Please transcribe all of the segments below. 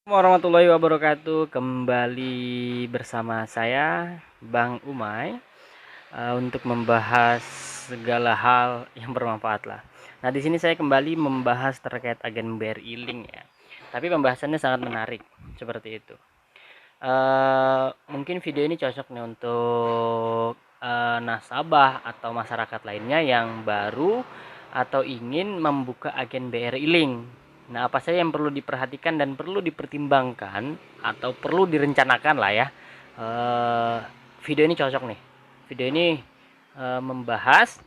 Warahmatullahi wabarakatuh. Kembali bersama saya Bang Umay untuk membahas segala hal yang bermanfaat lah. Nah, di sini saya kembali membahas terkait agen BRI Link ya. Tapi pembahasannya sangat menarik seperti itu. Mungkin video ini cocok nih untuk nasabah atau masyarakat lainnya yang baru atau ingin membuka agen BRI Link. Nah, apa saja yang perlu diperhatikan dan perlu dipertimbangkan atau perlu direncanakan lah ya. Eh, Video ini cocok nih. Video ini membahas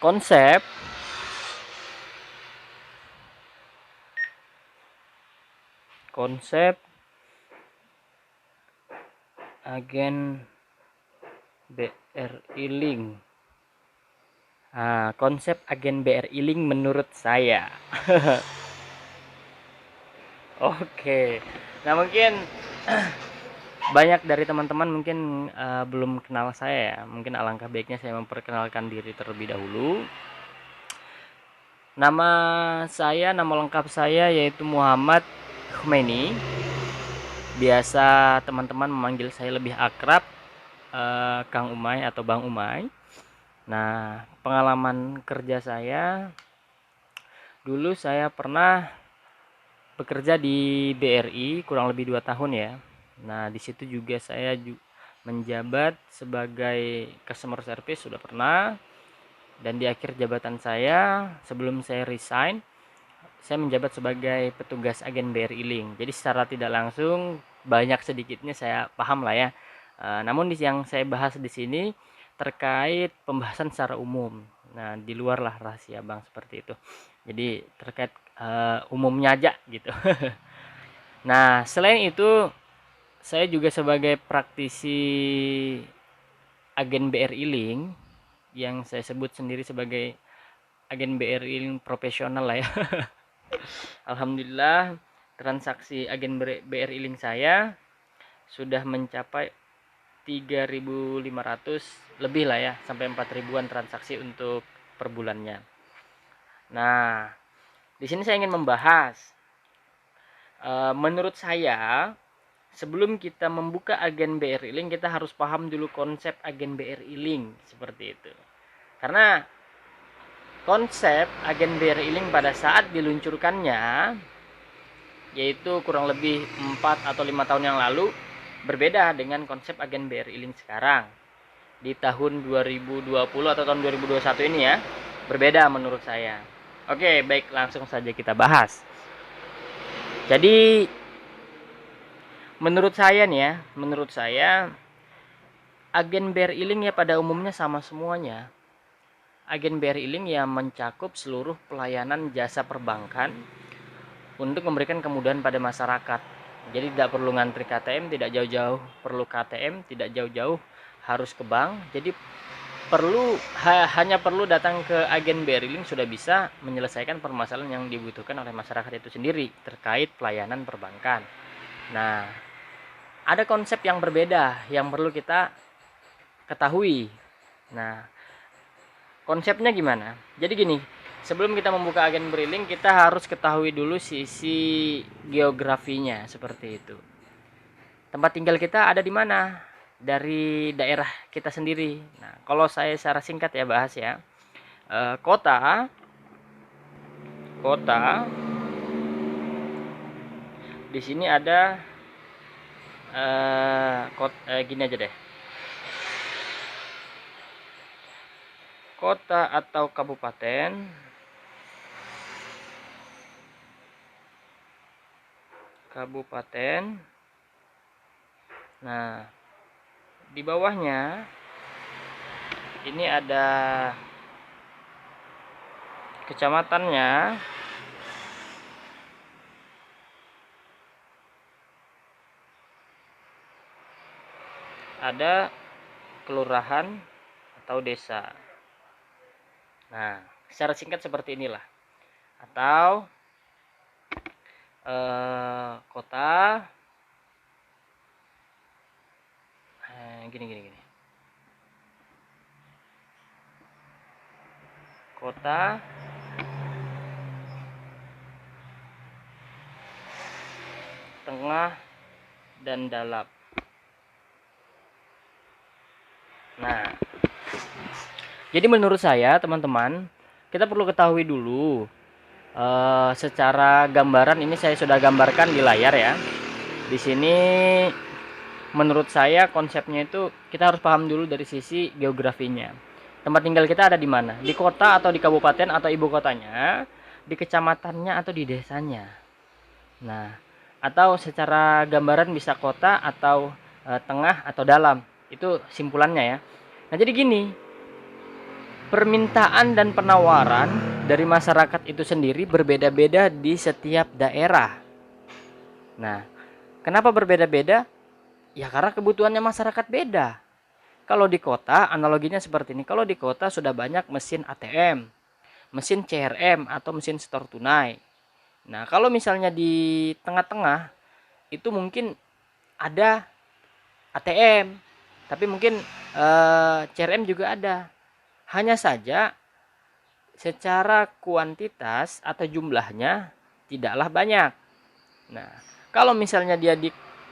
konsep konsep agen BRI Link. Konsep agen BRI Link menurut saya. Oke. Nah, mungkin banyak dari teman-teman mungkin belum kenal saya ya. Mungkin alangkah baiknya saya memperkenalkan diri terlebih dahulu. Nama lengkap saya yaitu Muhammad Khomeini. Biasa teman-teman memanggil saya lebih akrab Kang Umay atau Bang Umay. Nah, pengalaman kerja saya dulu saya pernah bekerja di BRI kurang lebih 2 tahun ya. Nah, di situ juga saya menjabat sebagai customer service sudah pernah, dan di akhir jabatan saya sebelum saya resign, saya menjabat sebagai petugas agen BRI Link. Jadi secara tidak langsung banyak sedikitnya saya paham lah ya. Namun yang saya bahas di sini terkait pembahasan secara umum. Nah, di luar lah rahasia Bang seperti itu. Jadi terkait umumnya aja gitu. Nah, selain itu saya juga sebagai praktisi agen BRI Link yang saya sebut sendiri sebagai agen BRI Link profesional lah ya. Alhamdulillah transaksi agen BRI Link saya sudah mencapai 3.500 lebih lah ya, sampai 4.000-an transaksi untuk per bulannya. Nah, di sini saya ingin membahas menurut saya sebelum kita membuka agen BRI Link, kita harus paham dulu konsep agen BRI Link seperti itu. Karena konsep agen BRI Link pada saat diluncurkannya, yaitu kurang lebih 4 atau 5 tahun yang lalu, berbeda dengan konsep agen BRI Link sekarang. Di tahun 2020 atau tahun 2021 ini ya, berbeda menurut saya. Oke, baik, langsung saja kita bahas. Jadi menurut saya nih ya, menurut saya agen BRI Link ya pada umumnya sama semuanya. Agen BRI Link yang mencakup seluruh pelayanan jasa perbankan untuk memberikan kemudahan pada masyarakat. Jadi tidak perlu ngantri KTM, tidak jauh-jauh perlu KTM, tidak jauh-jauh harus ke bank. Jadi hanya perlu datang ke agen BRI Link sudah bisa menyelesaikan permasalahan yang dibutuhkan oleh masyarakat itu sendiri terkait pelayanan perbankan. Nah, ada konsep yang berbeda yang perlu kita ketahui. Nah, konsepnya gimana? Jadi gini, sebelum kita membuka agen BRI Link, kita harus ketahui dulu sisi geografinya seperti itu. Tempat tinggal kita ada di mana? Dari daerah kita sendiri. Nah, kalau saya secara singkat ya bahas ya. Kota di sini ada gini aja deh. Kota atau kabupaten Nah, di bawahnya ini ada kecamatannya, ada kelurahan atau desa. Nah, secara singkat seperti inilah. Atau kota gini. Kota, tengah, dan dalam. Nah, jadi menurut saya teman-teman, kita perlu ketahui dulu secara gambaran. Ini saya sudah gambarkan di layar ya. Di sini menurut saya konsepnya itu kita harus paham dulu dari sisi geografinya. Tempat tinggal kita ada di mana? Di kota atau di kabupaten atau ibu kotanya, di kecamatannya atau di desanya. Nah, atau secara gambaran bisa kota atau tengah atau dalam. Itu simpulannya ya. Nah, jadi gini, permintaan dan penawaran dari masyarakat itu sendiri berbeda-beda di setiap daerah. Nah, kenapa berbeda-beda? Ya karena kebutuhannya masyarakat beda. Kalau di kota analoginya seperti ini. Kalau di kota sudah banyak mesin ATM, mesin CRM atau mesin setor tunai. Nah, kalau misalnya di tengah-tengah itu mungkin ada ATM, tapi mungkin CRM juga ada. Hanya saja secara kuantitas atau jumlahnya tidaklah banyak. Nah, kalau misalnya dia di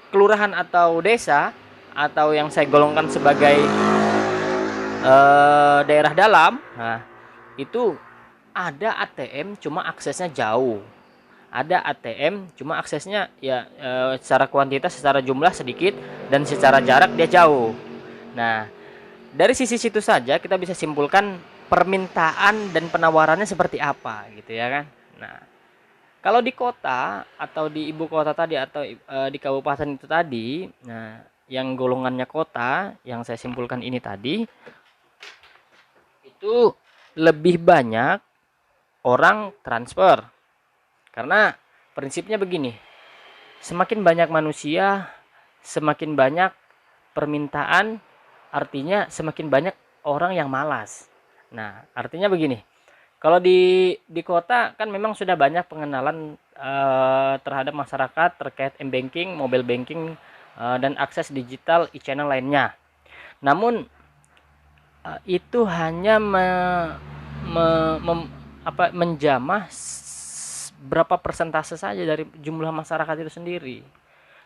kelurahan atau desa atau yang saya golongkan sebagai daerah dalam, nah itu ada ATM cuma aksesnya jauh. Ada ATM cuma aksesnya ya secara kuantitas, secara jumlah sedikit, dan secara jarak dia jauh. Nah, dari sisi situ saja kita bisa simpulkan permintaan dan penawarannya seperti apa gitu ya kan. Nah, kalau di kota atau di ibu kota tadi atau di kabupaten itu tadi, nah yang golongannya kota yang saya simpulkan ini tadi itu lebih banyak orang transfer. Karena prinsipnya begini, semakin banyak manusia, semakin banyak permintaan, artinya semakin banyak orang yang malas. Nah, artinya begini, kalau di kota kan memang sudah banyak pengenalan terhadap masyarakat terkait m-banking, mobile banking, dan akses digital e-channel lainnya. Namun itu hanya menjamah berapa persentase saja dari jumlah masyarakat itu sendiri.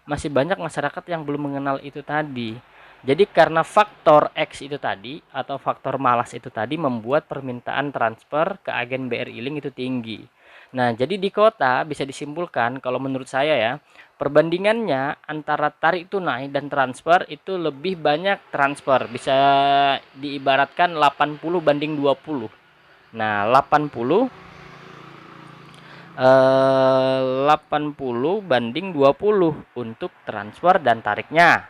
Masih banyak masyarakat yang belum mengenal itu tadi. Jadi karena faktor X itu tadi atau faktor malas itu tadi membuat permintaan transfer ke agen BRI Link itu tinggi. Nah, jadi di kota bisa disimpulkan kalau menurut saya ya, perbandingannya antara tarik tunai dan transfer itu lebih banyak transfer. Bisa diibaratkan 80 banding 20. Nah, 80 banding 20 untuk transfer dan tariknya.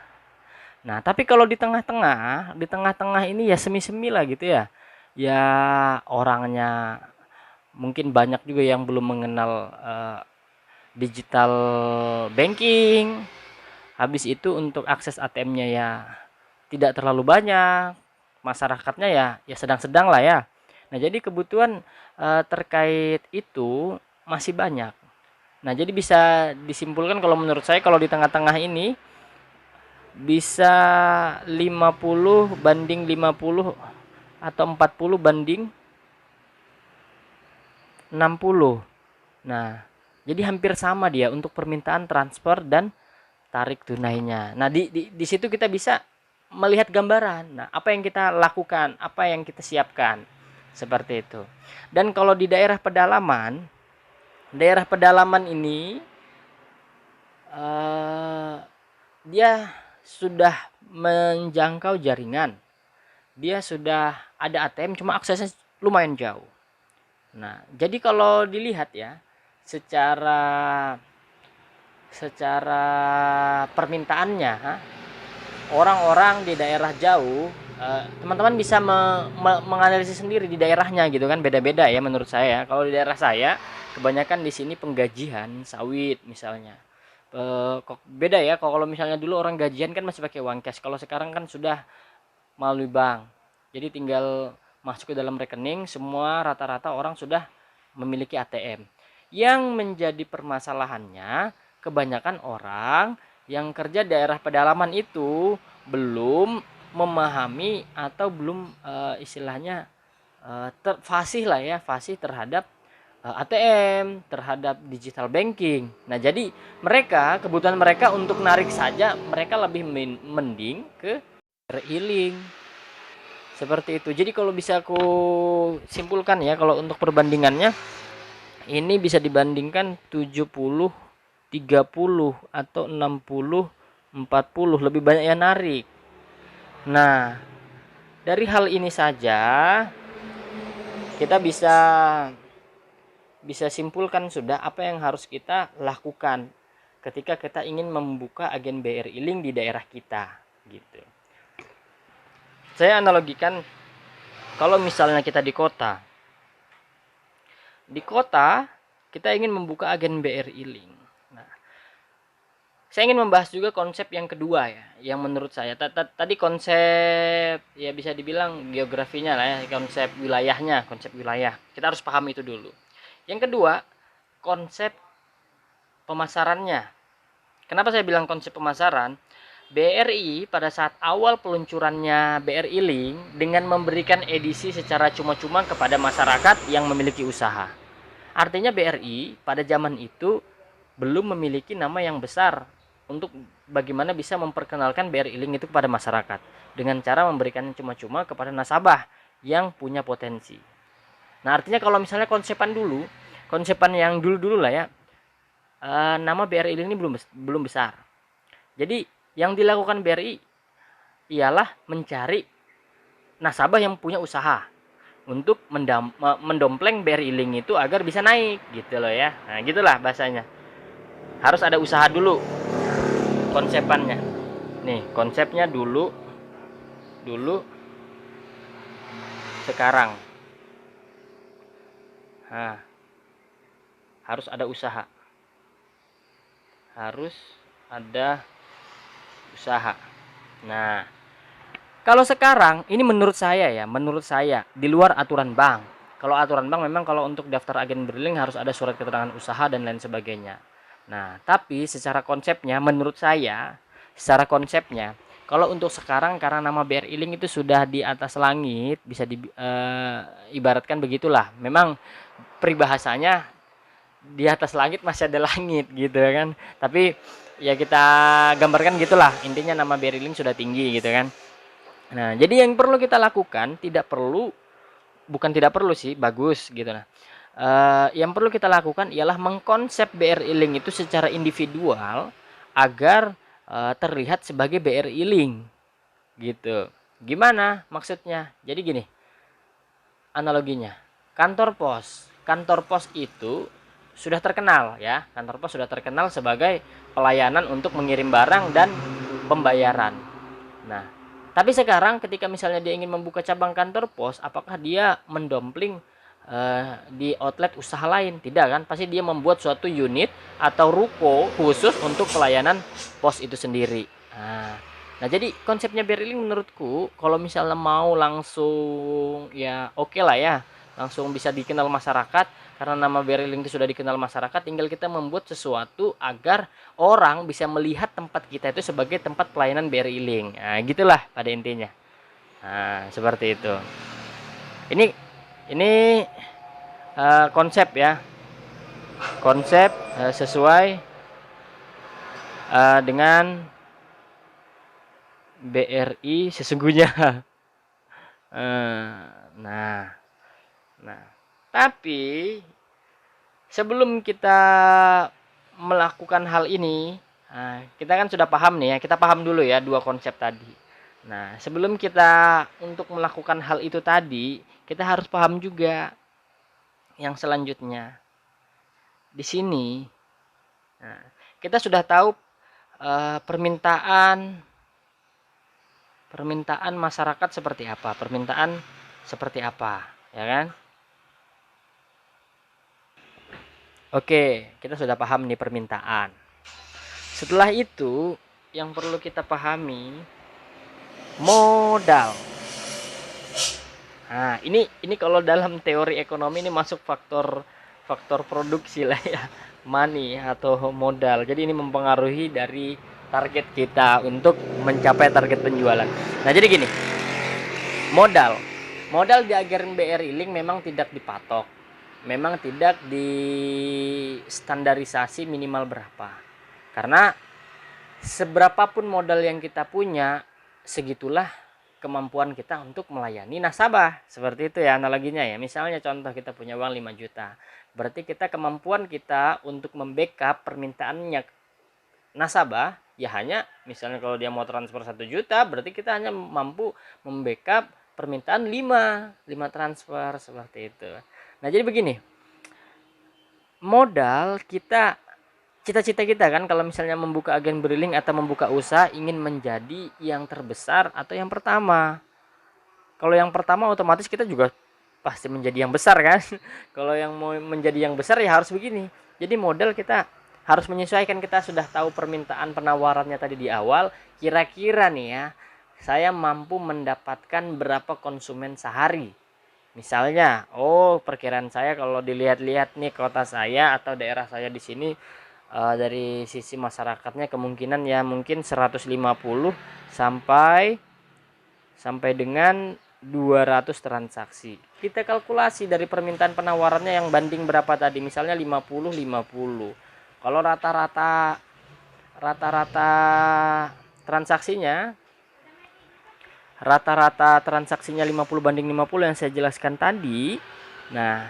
Nah, tapi kalau di tengah-tengah ini ya semi-semi lah gitu ya. Ya orangnya mungkin banyak juga yang belum mengenal digital banking. Habis itu untuk akses ATM-nya ya tidak terlalu banyak. Masyarakatnya ya sedang-sedang lah ya. Nah, jadi kebutuhan terkait itu masih banyak. Nah, jadi bisa disimpulkan kalau menurut saya kalau di tengah-tengah ini bisa 50 banding 50 atau 40 banding 60. Nah, jadi hampir sama dia untuk permintaan transfer dan tarik tunainya. Nah, di situ kita bisa melihat gambaran. Nah, apa yang kita lakukan, apa yang kita siapkan. Seperti itu. Dan kalau di daerah pedalaman ini dia sudah menjangkau jaringan. Dia sudah ada ATM cuma aksesnya lumayan jauh. Nah, jadi kalau dilihat ya secara permintaannya, orang-orang di daerah jauh, teman-teman bisa menganalisis sendiri di daerahnya gitu kan, beda-beda ya menurut saya. Kalau di daerah saya kebanyakan di sini penggajian sawit misalnya. Kok beda ya, kalau misalnya dulu orang gajian kan masih pakai uang cash, kalau sekarang kan sudah melalui bank, jadi tinggal masuk ke dalam rekening. Semua rata-rata orang sudah memiliki ATM. Yang menjadi permasalahannya kebanyakan orang yang kerja daerah pedalaman itu belum memahami atau belum istilahnya fasih lah ya, fasih terhadap ATM, terhadap digital banking. Nah, jadi kebutuhan mereka untuk narik saja mereka lebih mending ke e-link. Seperti itu. Jadi kalau bisa aku simpulkan ya, kalau untuk perbandingannya ini bisa dibandingkan 70 30 atau 60 40, lebih banyak yang narik. Nah, dari hal ini saja kita bisa simpulkan sudah apa yang harus kita lakukan ketika kita ingin membuka agen BRI Link di daerah kita gitu. Saya analogikan kalau misalnya kita di kota kita ingin membuka agen BRI Link. Nah, saya ingin membahas juga konsep yang kedua ya, yang menurut saya tadi konsep ya bisa dibilang geografinya lah ya, konsep wilayah. Kita harus paham itu dulu. Yang kedua, konsep pemasarannya. Kenapa saya bilang konsep pemasaran? BRI pada saat awal peluncurannya BRI Link dengan memberikan edisi secara cuma-cuma kepada masyarakat yang memiliki usaha. Artinya BRI pada zaman itu belum memiliki nama yang besar untuk bagaimana bisa memperkenalkan BRI Link itu kepada masyarakat dengan cara memberikan cuma-cuma kepada nasabah yang punya potensi. Nah, artinya kalau misalnya konsepan yang dulu lah ya, nama BRI ini belum besar. Jadi yang dilakukan BRI ialah mencari nasabah yang punya usaha untuk mendompleng BRI Link itu agar bisa naik gitu loh ya. Nah, gitulah bahasanya. Harus ada usaha dulu konsepannya. Nih, konsepnya dulu sekarang. Nah, harus ada usaha. Nah, kalau sekarang ini menurut saya di luar aturan bank. Kalau aturan bank memang kalau untuk daftar agen BRI Link harus ada surat keterangan usaha dan lain sebagainya. Nah, tapi secara konsepnya menurut saya, kalau untuk sekarang karena nama BRI Link itu sudah di atas langit, bisa ibaratkan begitulah. Memang peribahasanya di atas langit masih ada langit gitu kan. Tapi ya kita gambarkan gitulah. Intinya nama BRI Link sudah tinggi gitu kan. Nah, jadi yang perlu kita lakukan bagus gitu. Nah, yang perlu kita lakukan ialah mengkonsep BRI Link itu secara individual agar terlihat sebagai BRI Link gitu. Gimana maksudnya? Jadi gini analoginya, kantor pos itu sudah terkenal ya, kantor pos sudah terkenal sebagai pelayanan untuk mengirim barang dan pembayaran. Nah, tapi sekarang ketika misalnya dia ingin membuka cabang kantor pos, apakah dia mendompling di outlet usaha lain? Tidak kan? Pasti dia membuat suatu unit atau ruko khusus untuk pelayanan pos itu sendiri. Nah, jadi konsepnya BRI Link menurutku kalau misalnya mau langsung ya oke lah ya, langsung bisa dikenal masyarakat. Karena nama BRI Link itu sudah dikenal masyarakat, tinggal kita membuat sesuatu agar orang bisa melihat tempat kita itu sebagai tempat pelayanan BRI Link. Nah, gitulah pada intinya. Nah, seperti itu. Ini konsep ya. Konsep sesuai dengan BRI sesungguhnya. Nah, tapi sebelum kita melakukan hal ini, kita kan sudah paham nih ya, kita paham dulu ya dua konsep tadi. Nah, sebelum kita untuk melakukan hal itu tadi, kita harus paham juga yang selanjutnya. Di sini, kita sudah tahu permintaan masyarakat seperti apa, ya kan? Oke, kita sudah paham nih permintaan. Setelah itu, yang perlu kita pahami modal. Nah, ini kalau dalam teori ekonomi ini masuk faktor produksi lah ya, money atau modal. Jadi ini mempengaruhi dari target kita untuk mencapai target penjualan. Nah, jadi gini. Modal di agen BRI Link memang tidak dipatok. memang tidak distandarisasi minimal berapa. Karena seberapapun modal yang kita punya, segitulah kemampuan kita untuk melayani nasabah. Seperti itu ya analoginya ya. Misalnya contoh kita punya uang 5 juta. Berarti kemampuan kita untuk membackup permintaannya nasabah ya hanya misalnya kalau dia mau transfer 1 juta, berarti kita hanya mampu membackup permintaan 5 transfer seperti itu. Nah, jadi begini. Modal kita, cita-cita kita kan kalau misalnya membuka agen briling atau membuka usaha ingin menjadi yang terbesar atau yang pertama. Kalau yang pertama otomatis kita juga pasti menjadi yang besar kan. Kalau yang mau menjadi yang besar ya harus begini. Jadi modal kita harus menyesuaikan, kita sudah tahu permintaan penawarannya tadi di awal, kira-kira nih ya, saya mampu mendapatkan berapa konsumen sehari. Misalnya, perkiraan saya kalau dilihat-lihat nih kota saya atau daerah saya di sini, dari sisi masyarakatnya kemungkinan ya mungkin 150 sampai dengan 200 transaksi. Kita kalkulasi dari permintaan penawarannya yang banding berapa tadi, misalnya 50-50. Kalau rata-rata transaksinya 50 banding 50 yang saya jelaskan tadi. Nah,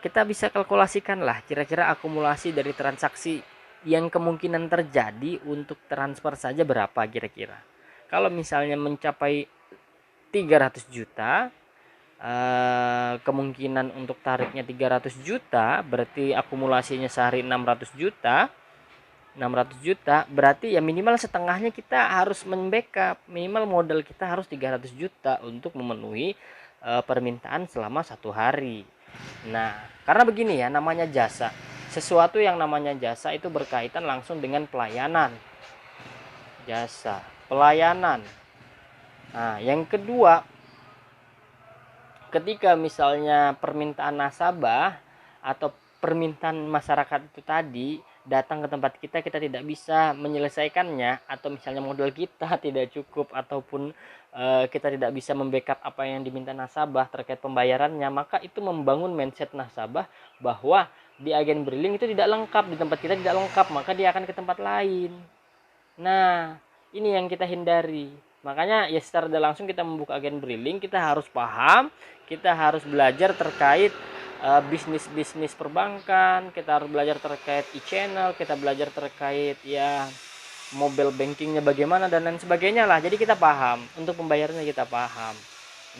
kita bisa kalkulasikan lah kira-kira akumulasi dari transaksi yang kemungkinan terjadi untuk transfer saja berapa kira-kira. Kalau misalnya mencapai 300 juta, kemungkinan untuk tariknya 300 juta, berarti akumulasinya sehari 600 juta. Berarti ya minimal setengahnya kita harus membackup, minimal modal kita harus 300 juta untuk memenuhi permintaan selama 1 hari. Nah, karena begini ya, namanya jasa, sesuatu yang namanya jasa itu berkaitan langsung dengan pelayanan. Jasa, pelayanan. Nah, yang kedua, ketika misalnya permintaan nasabah atau permintaan masyarakat itu tadi datang ke tempat kita tidak bisa menyelesaikannya, atau misalnya modal kita tidak cukup ataupun kita tidak bisa membackup apa yang diminta nasabah terkait pembayarannya, maka itu membangun mindset nasabah bahwa di agen briling itu tidak lengkap, di tempat kita tidak lengkap, maka dia akan ke tempat lain. Nah, ini yang kita hindari. Makanya ya secara langsung kita membuka agen briling, kita harus paham, kita harus belajar terkait bisnis perbankan, kita harus belajar terkait e-channel, kita belajar terkait ya mobile bankingnya bagaimana dan lain sebagainya lah. Jadi kita paham, untuk pembayarannya kita paham.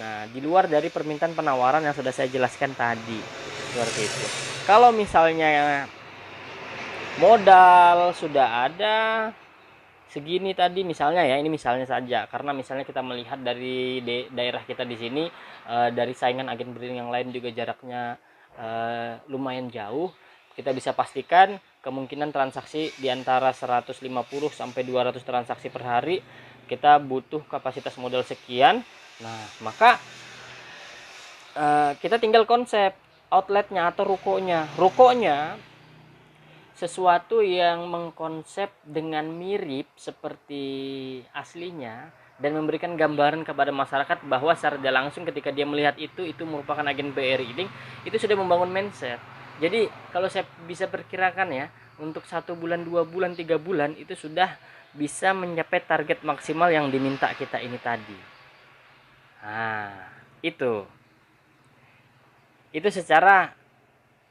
Nah, di luar dari permintaan penawaran yang sudah saya jelaskan tadi, seperti itu. Kalau misalnya modal sudah ada segini tadi misalnya ya, ini misalnya saja, karena misalnya kita melihat dari daerah kita di sini, dari saingan agen briling yang lain juga jaraknya lumayan jauh, kita bisa pastikan kemungkinan transaksi di antara 150 sampai 200 transaksi per hari, kita butuh kapasitas modal sekian. Nah, maka kita tinggal konsep outletnya atau rukonya sesuatu yang mengkonsep dengan mirip seperti aslinya dan memberikan gambaran kepada masyarakat bahwa secara langsung ketika dia melihat itu merupakan agen BRI Link, itu sudah membangun mindset. Jadi kalau saya bisa perkirakan ya, untuk 1 bulan, 2 bulan, 3 bulan itu sudah bisa mencapai target maksimal yang diminta kita ini tadi. Nah, itu secara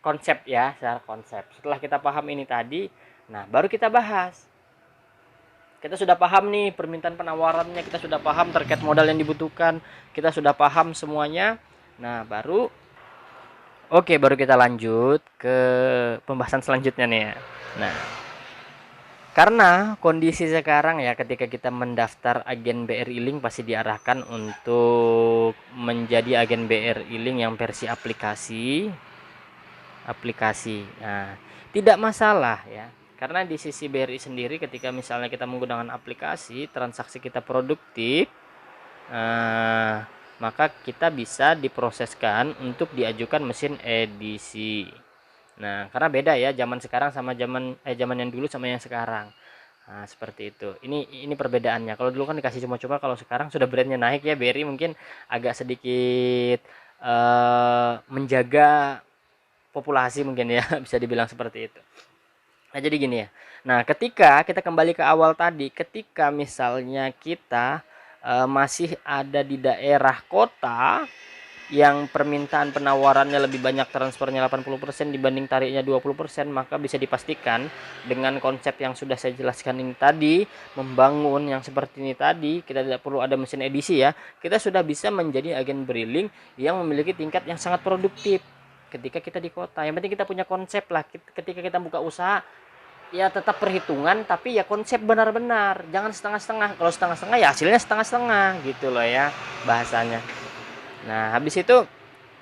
konsep ya, secara konsep. Setelah kita paham ini tadi, nah baru kita bahas. Kita sudah paham nih permintaan penawarannya, kita sudah paham terkait modal yang dibutuhkan, kita sudah paham semuanya. Nah, baru kita lanjut ke pembahasan selanjutnya nih ya. Nah, karena kondisi sekarang ya, ketika kita mendaftar agen BRI Link pasti diarahkan untuk menjadi agen BRI Link yang versi aplikasi. Nah, tidak masalah ya, karena di sisi BRI sendiri ketika misalnya kita menggunakan aplikasi, transaksi kita produktif, maka kita bisa diproseskan untuk diajukan mesin edisi. Nah, karena beda ya zaman sekarang sama zaman yang dulu sama yang sekarang. Nah, seperti itu. Ini perbedaannya. Kalau dulu kan dikasih cuma-cuma, kalau sekarang sudah brandnya naik ya, BRI mungkin agak sedikit menjaga populasi mungkin ya, bisa dibilang seperti itu. Nah, jadi gini ya. Nah, ketika kita kembali ke awal tadi, ketika misalnya kita masih ada di daerah kota yang permintaan penawarannya lebih banyak, transfernya 80% dibanding tariknya 20%, maka bisa dipastikan dengan konsep yang sudah saya jelaskan ini tadi, membangun yang seperti ini tadi, kita tidak perlu ada mesin edisi ya, kita sudah bisa menjadi agen briling yang memiliki tingkat yang sangat produktif ketika kita di kota. Yang penting kita punya konsep lah, ketika kita buka usaha ya tetap perhitungan, tapi ya konsep benar-benar, jangan setengah-setengah. Kalau setengah-setengah ya hasilnya setengah-setengah gitu loh ya bahasanya. Nah, habis itu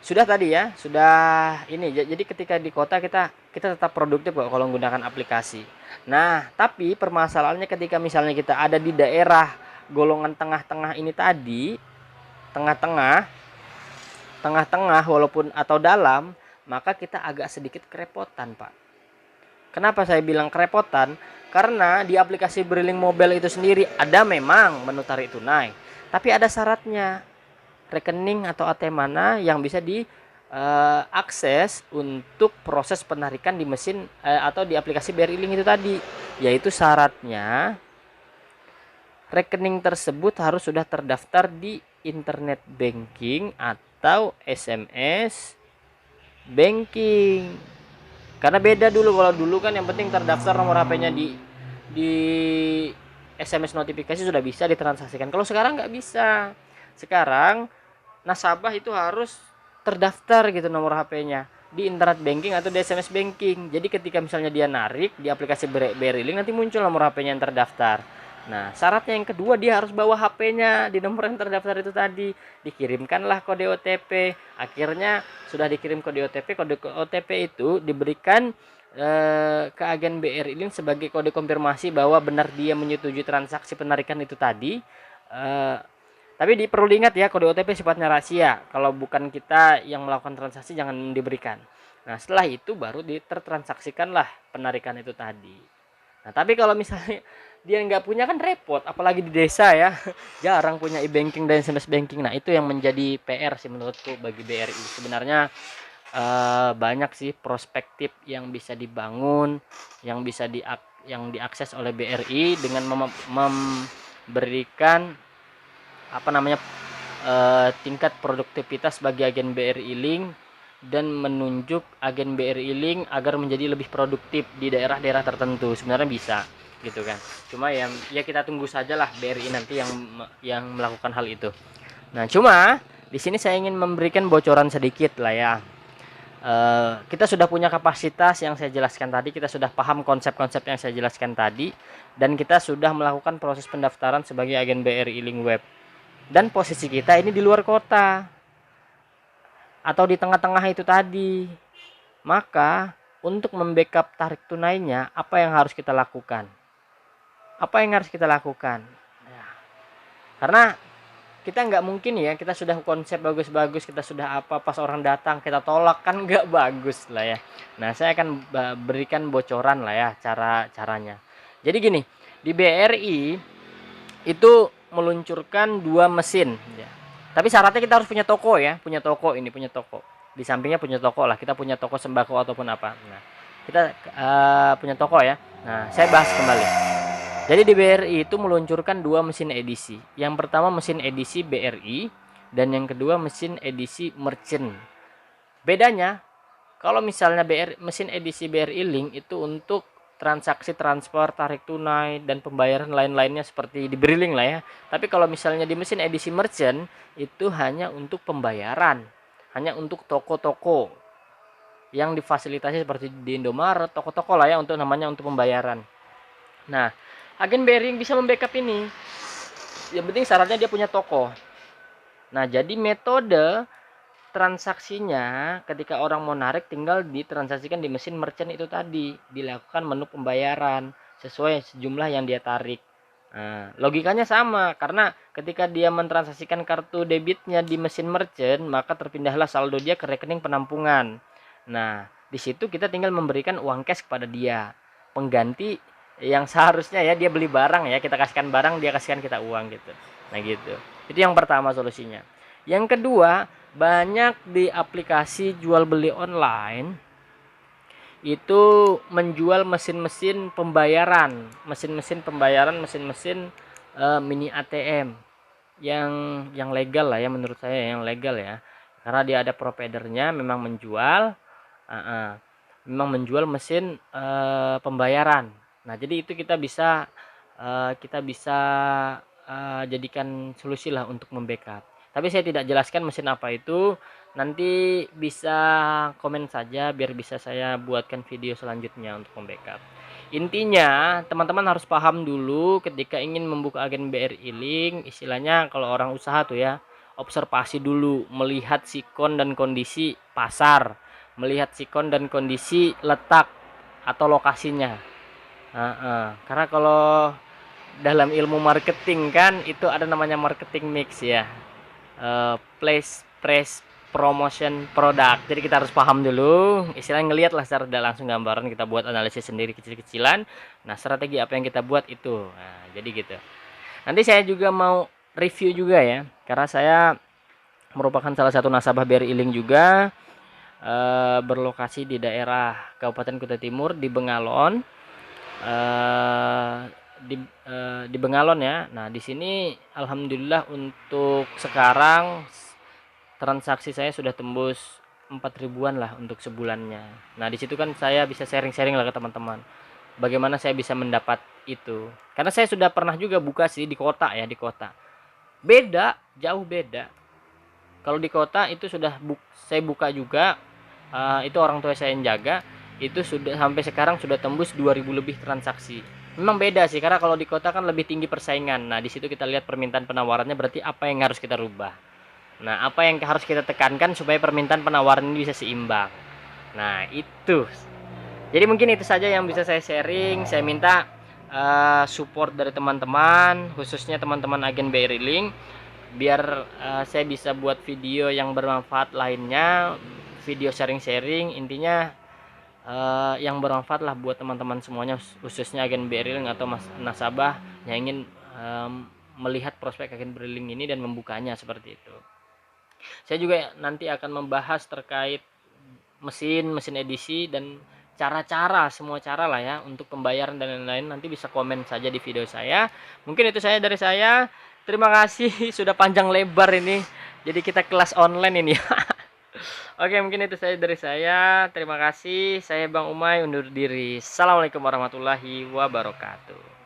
sudah tadi ya, sudah ini. Jadi ketika di kota kita tetap produktif kok kalau menggunakan aplikasi. Nah, tapi permasalahannya ketika misalnya kita ada di daerah golongan tengah-tengah ini tadi, tengah-tengah, tengah-tengah walaupun atau dalam, maka kita agak sedikit kerepotan, Pak. Kenapa saya bilang kerepotan? Karena di aplikasi Briling Mobile itu sendiri ada memang menu tarik tunai, tapi ada syaratnya. Rekening atau ATM mana yang bisa diakses untuk proses penarikan di mesin atau di aplikasi BRI Link itu tadi, yaitu syaratnya rekening tersebut harus sudah terdaftar di internet banking atau SMS banking. Karena beda dulu, kalau dulu kan yang penting terdaftar nomor HP-nya di SMS notifikasi sudah bisa ditransaksikan. Kalau sekarang nggak bisa. Sekarang nasabah itu harus terdaftar gitu nomor HP-nya di internet banking atau di SMS banking. Jadi ketika misalnya dia narik di aplikasi BRI Link, nanti muncul nomor HP-nya yang terdaftar. Nah, syaratnya yang kedua, dia harus bawa HP-nya di nomor yang terdaftar itu tadi. Dikirimkanlah kode OTP. Akhirnya sudah dikirim kode OTP. Kode OTP itu diberikan ke agen BRI Link sebagai kode konfirmasi bahwa benar dia menyetujui transaksi penarikan itu tadi. Tapi perlu diingat ya, kode OTP sifatnya rahasia. Kalau bukan kita yang melakukan transaksi jangan diberikan. Nah, setelah itu baru tertransaksikanlah penarikan itu tadi. Nah, tapi kalau misalnya dia nggak punya kan repot, apalagi di desa ya. Jarang punya e-banking dan SMS banking. Nah, itu yang menjadi PR sih menurutku bagi BRI. Sebenarnya banyak sih prospektif yang bisa dibangun, yang bisa yang diakses oleh BRI dengan memberikan tingkat produktivitas bagi agen BRI Link dan menunjuk agen BRI Link agar menjadi lebih produktif di daerah-daerah tertentu. Sebenarnya bisa gitu kan. Cuma ya kita tunggu sajalah BRI nanti yang melakukan hal itu. Nah, cuma di sini saya ingin memberikan bocoran sedikit lah ya. Kita sudah punya kapasitas yang saya jelaskan tadi, kita sudah paham konsep-konsep yang saya jelaskan tadi, dan kita sudah melakukan proses pendaftaran sebagai agen BRI Link Web. Dan posisi kita ini di luar kota atau di tengah-tengah itu tadi. Maka untuk membackup tarik tunainya, apa yang harus kita lakukan? Apa yang harus kita lakukan? Ya. Karena kita nggak mungkin ya, kita sudah konsep bagus-bagus, kita sudah pas orang datang kita tolak, kan nggak bagus lah ya. Nah, saya akan berikan bocoran lah ya caranya. Jadi gini, di BRI itu meluncurkan 2 mesin ya. Tapi syaratnya kita harus punya toko ya, punya toko. Di sampingnya punya toko lah, kita punya toko sembako ataupun apa. Nah, kita punya toko ya. Nah, saya bahas kembali. Jadi di BRI itu meluncurkan 2 mesin edisi. Yang pertama mesin edisi BRI dan yang kedua mesin edisi merchant. Bedanya, kalau misalnya mesin edisi BRI Link itu untuk transaksi transfer, tarik tunai, dan pembayaran lain-lainnya seperti di Briling lah ya. Tapi kalau misalnya di mesin edisi merchant itu hanya untuk pembayaran, hanya untuk toko-toko yang difasilitasi seperti di Indomaret, toko-toko lah ya, untuk namanya untuk pembayaran. Nah, agen BRI bisa membackup ini. Yang penting syaratnya dia punya toko. Nah, jadi metode transaksinya ketika orang mau narik tinggal ditransaksikan di mesin merchant itu tadi, dilakukan menu pembayaran sesuai sejumlah yang dia tarik. Nah, logikanya sama, karena ketika dia mentransaksikan kartu debitnya di mesin merchant, maka terpindahlah saldo dia ke rekening penampungan. Nah, di situ kita tinggal memberikan uang cash kepada dia, pengganti yang seharusnya ya dia beli barang ya, kita kasihkan barang, dia kasihkan kita uang gitu. Nah gitu, itu yang pertama solusinya. Yang kedua, banyak di aplikasi jual beli online itu menjual mesin-mesin pembayaran, mesin-mesin mini ATM yang legal lah ya, menurut saya yang legal ya, karena dia ada providernya, memang menjual memang menjual mesin pembayaran. Nah jadi itu kita bisa jadikan solusi lah untuk membackup. Tapi saya tidak jelaskan mesin apa itu, nanti bisa komen saja biar bisa saya buatkan video selanjutnya untuk membackup. Intinya teman-teman harus paham dulu ketika ingin membuka agen BRI Link, istilahnya kalau orang usaha tuh ya, observasi dulu, melihat sikon dan kondisi pasar, melihat sikon dan kondisi letak atau lokasinya. Karena kalau dalam ilmu marketing kan itu ada namanya marketing mix ya, place, price, promotion, produk. Jadi kita harus paham dulu, istilahnya ngelihat lah secara tidak langsung gambaran, kita buat analisis sendiri kecil-kecilan. Nah strategi apa yang kita buat itu, nah jadi gitu. Nanti saya juga mau review juga ya, karena saya merupakan salah satu nasabah BRI Link juga, berlokasi di daerah Kabupaten Kutai Timur di Bengalon, di Bengalon ya. Nah di sini alhamdulillah untuk sekarang transaksi saya sudah tembus 4 ribuan lah untuk sebulannya. Nah di situ kan saya bisa sharing-sharing lah ke teman-teman bagaimana saya bisa mendapat itu, karena saya sudah pernah juga buka sih di kota ya, di kota beda, jauh beda. Kalau di kota itu sudah saya buka juga, itu orang tua saya yang jaga, itu sudah sampai sekarang sudah tembus 2000 lebih transaksi. Memang beda sih, karena kalau di kota kan lebih tinggi persaingan. Nah di situ kita lihat permintaan penawarannya, berarti apa yang harus kita rubah. Nah apa yang harus kita tekankan supaya permintaan penawaran ini bisa seimbang. Nah itu, jadi mungkin itu saja yang bisa saya sharing. Saya minta support dari teman-teman, khususnya teman-teman agen BRI Link, biar saya bisa buat video yang bermanfaat lainnya, video sharing-sharing. Intinya yang bermanfaat lah buat teman-teman semuanya, khususnya agen BRI Link atau nasabah yang ingin melihat prospek agen BRI Link ini dan membukanya seperti itu. Saya juga nanti akan membahas terkait mesin edisi dan cara-cara, semua cara lah ya untuk pembayaran dan lain-lain. Nanti bisa komen saja di video saya. Mungkin itu saya dari saya. Terima kasih sudah panjang lebar ini. Jadi kita kelas online ini. Oke, mungkin itu saya dari saya. Terima kasih. Saya Bang Umay undur diri. Assalamualaikum warahmatullahi wabarakatuh.